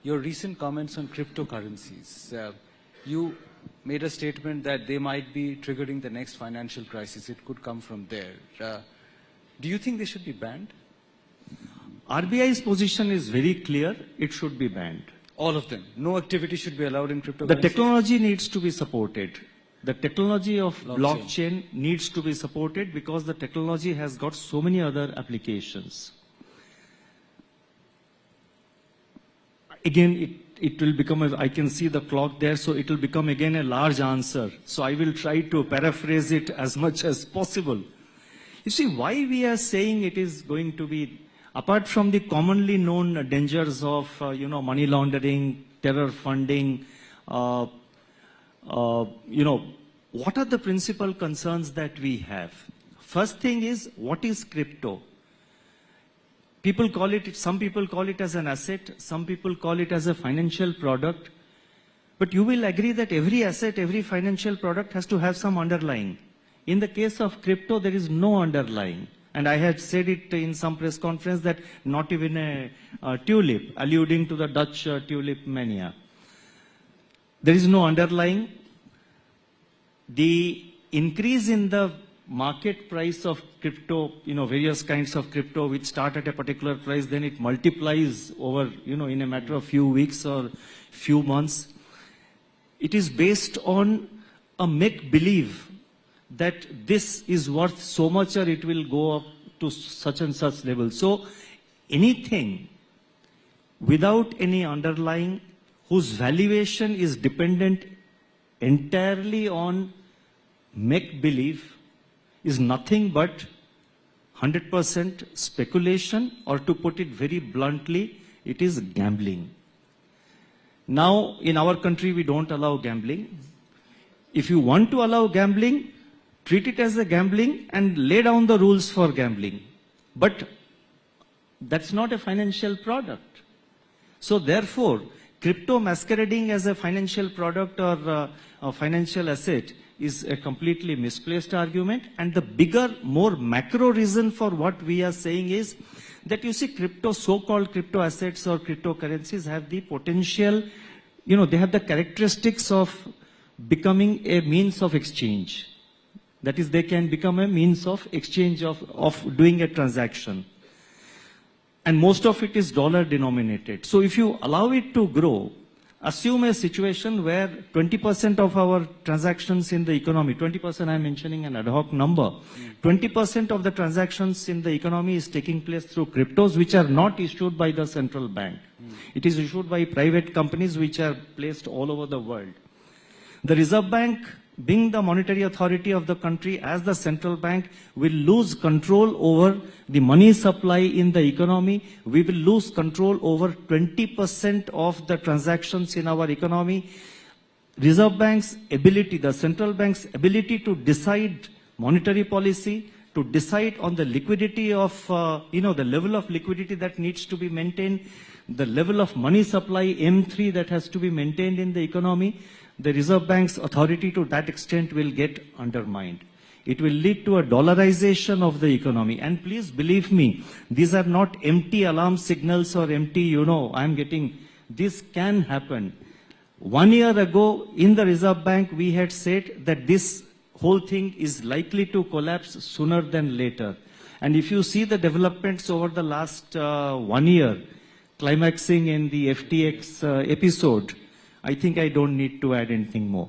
your recent comments on cryptocurrencies. You made a statement that they might be triggering the next financial crisis. It could come from there. Do you think they should be banned? RBI's position is very clear. It should be banned. All of them. No activity should be allowed in cryptocurrency. The technology needs to be supported. The technology of blockchain needs to be supported because the technology has got so many other applications. Again, it will become, I can see the clock there, so it will become again a large answer. So I will try to paraphrase it as much as possible. You see, why we are saying it is going to be, apart from the commonly known dangers of, money laundering, terror funding, what are the principal concerns that we have? First thing is, what is crypto? People call it, some people call it as an asset, some people call it as a financial product. But you will agree that every asset, every financial product has to have some underlying. In the case of crypto, there is no underlying. And I had said it in some press conference that not even a tulip, alluding to the Dutch tulip mania. There is no underlying. The increase in the market price of crypto, various kinds of crypto which start at a particular price, then it multiplies over, in a matter of few weeks or few months. It is based on a make-believe that this is worth so much or it will go up to such and such level. So anything without any underlying, whose valuation is dependent entirely on make-believe, is nothing but 100% speculation, or to put it very bluntly, it is gambling. Now, in our country, we don't allow gambling. If you want to allow gambling, treat it as a gambling and lay down the rules for gambling. But that's not a financial product. So therefore, crypto masquerading as a financial product or a financial asset is a completely misplaced argument. And the bigger, more macro reason for what we are saying is that you see crypto, so-called crypto assets or cryptocurrencies have the potential, they have the characteristics of becoming a means of exchange. That is, they can become a means of exchange of doing a transaction. And most of it is dollar denominated. So if you allow it to grow, assume a situation where 20% of our transactions in the economy, 20% I'm mentioning an ad hoc number, 20% of the transactions in the economy is taking place through cryptos which are not issued by the central bank. It is issued by private companies which are placed all over the world. The Reserve Bank, being the monetary authority of the country as the central bank, will lose control over the money supply in the economy. We will lose control over 20% of the transactions in our economy. Reserve Bank's ability, the central bank's ability to decide monetary policy, to decide on the liquidity of, the level of liquidity that needs to be maintained, the level of money supply, M3, that has to be maintained in the economy, the Reserve Bank's authority to that extent will get undermined. It will lead to a dollarization of the economy. And please believe me, these are not empty alarm signals or empty, this can happen. 1 year ago, in the Reserve Bank, we had said that this whole thing is likely to collapse sooner than later. And if you see the developments over the last 1 year, climaxing in the FTX episode, I think I don't need to add anything more.